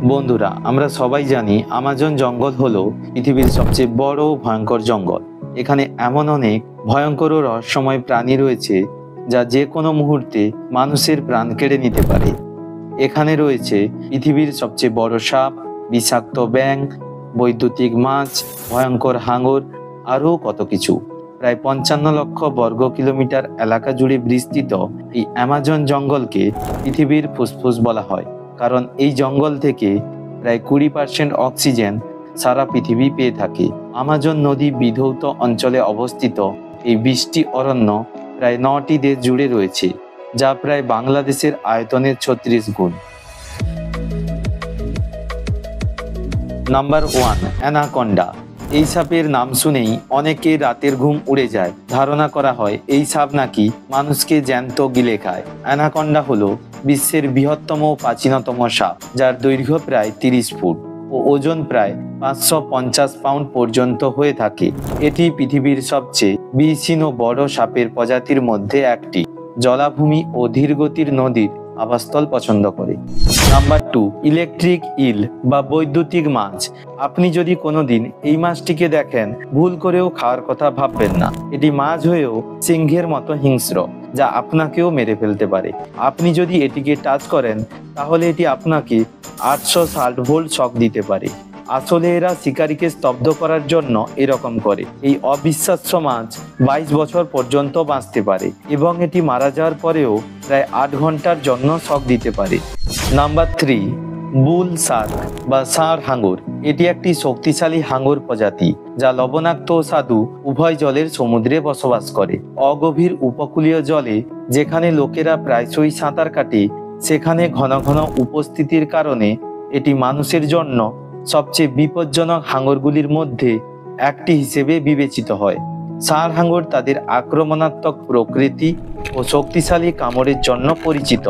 বন্ধুরা, আমরা সবাই জানি আমাজন জঙ্গল হলো পৃথিবীর সবচেয়ে বড় ভয়ঙ্কর জঙ্গল। এখানে এমন অনেক ভয়ঙ্কর ও রহস্যময় প্রাণী রয়েছে যা যে কোনো মুহূর্তে মানুষের প্রাণ কেড়ে নিতে পারে। এখানে রয়েছে পৃথিবীর সবচেয়ে বড় সাপ, বিষাক্ত ব্যাঙ, বৈদ্যুতিক মাছ, ভয়ঙ্কর হাঙর, আরও কত কিছু। প্রায় 55 লক্ষ বর্গ কিলোমিটার এলাকা জুড়ে বিস্তৃত এই অ্যামাজন জঙ্গলকে পৃথিবীর ফুসফুস বলা হয়, কারণ এই জঙ্গল থেকে প্রায় 20% অক্সিজেন সারা পৃথিবী পেয়ে থাকে। আমাজন নদী বিধৌত অঞ্চলে অবস্থিত এই 20টি অরণ্য প্রায় 9টি দেশ জুড়ে রয়েছে, যা প্রায় বাংলাদেশের আয়তনের 36 গুণ। Number 1, anaconda. এই সাপের নাম শুনেই অনেকের রাতের ঘুম উড়ে যায়। ধারণা করা হয় এই সাপ নাকি মানুষকে জ্যান্ত গিলে খায়। অ্যানাকন্ডা হলো বিশ্বের বৃহত্তম ও প্রাচীনতম সাপ, যার দৈর্ঘ্য প্রায় 30 ফুট ও ওজন প্রায় 550 পাউন্ড পর্যন্ত হয়ে থাকে। এটি পৃথিবীর সবচেয়ে বিষহীন ও বড় সাপের প্রজাতির মধ্যে একটি। জলাভূমি ও ধীরগতির নদীর আবাসস্থল পছন্দ করে। নাম্বার 2, ইলেকট্রিক ইল বা বৈদ্যুতিক মাছ। আপনি যদি কোনোদিন এই মাছটিকে দেখেন, ভুল করেও খাওয়ার কথা ভাববেন না। এটি মাছ হয়েও সিংহের মতো হিংস্র, যা আপনাকেও মেরে ফেলতে পারে। আপনি যদি এটিকে টাচ করেন, তাহলে এটি আপনাকে 860 ভোল্ট শক দিতে পারে। আসলে এরা শিকারীকে স্তব্ধ করার জন্য এরকম করে। এই অবিশ্বাস্য মাছ 22 বছর পর্যন্ত বাঁচতে পারে এবং এটি মারা যাওয়ার পরেও প্রায় 8 ঘন্টার জন্য শক দিতে পারে। নাম্বার 3, বুল শার্ক বা ষাঁড় হাঙর। এটি একটি শক্তিশালী হাঙর প্রজাতি, যা লবণাক্ত ও স্বাদু উভয় জলের সমুদ্রে বসবাস করে। অগভীর উপকূলীয় জলে যেখানে লোকেরা প্রায়শই সাঁতার কাটে, সেখানে ঘন ঘন উপস্থিতির কারণে এটি মানুষের জন্য সবচেয়ে বিপজ্জনক হাঙরগুলির মধ্যে একটি হিসেবে বিবেচিত হয়। ষাঁড় হাঙর তাদের আক্রমণাত্মক প্রকৃতি ও শক্তিশালী কামড়ের জন্য পরিচিত।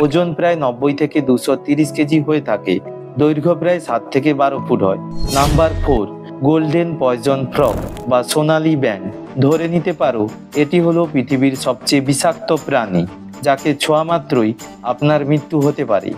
ওজন প্রায় 90 থেকে 230 কেজি হয়ে থাকে। দৈর্ঘ্য প্রায় 7 থেকে 12 ফুট হয়। নাম্বার 4, গোল্ডেন পয়জন ফ্রগ বা সোনালী ব্যাঙ। ধরে নিতে পারো এটি হলো পৃথিবীর সবচেয়ে বিষাক্ত প্রাণী, যাকে ছোঁয়া মাত্রই আপনার মৃত্যু হতে পারে।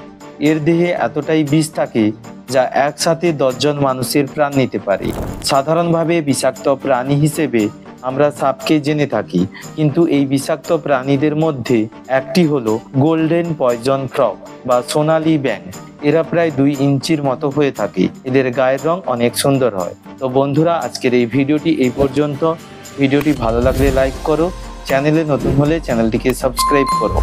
এর দেহে এতটাই বিষ থাকে যা একসাথে 10 জন মানুষের প্রাণ নিতে পারে। সাধারণভাবে বিষাক্ত প্রাণী হিসেবে আমরা সাপকে জেনে থাকি, কিন্তু এই বিষাক্ত প্রাণীদের মধ্যে একটি হলো গোল্ডেন পয়জন ফ্রগ বা সোনালী ব্যাঙ। এরা প্রায় 2 ইঞ্চির মতো হয়ে থাকে। এদের গায়ের রং অনেক সুন্দর হয়। তো বন্ধুরা, আজকের এই ভিডিওটি এই পর্যন্ত। ভিডিওটি ভালো লাগলে লাইক করো, চ্যানেলে নতুন হলে চ্যানেলটিকে সাবস্ক্রাইব করো।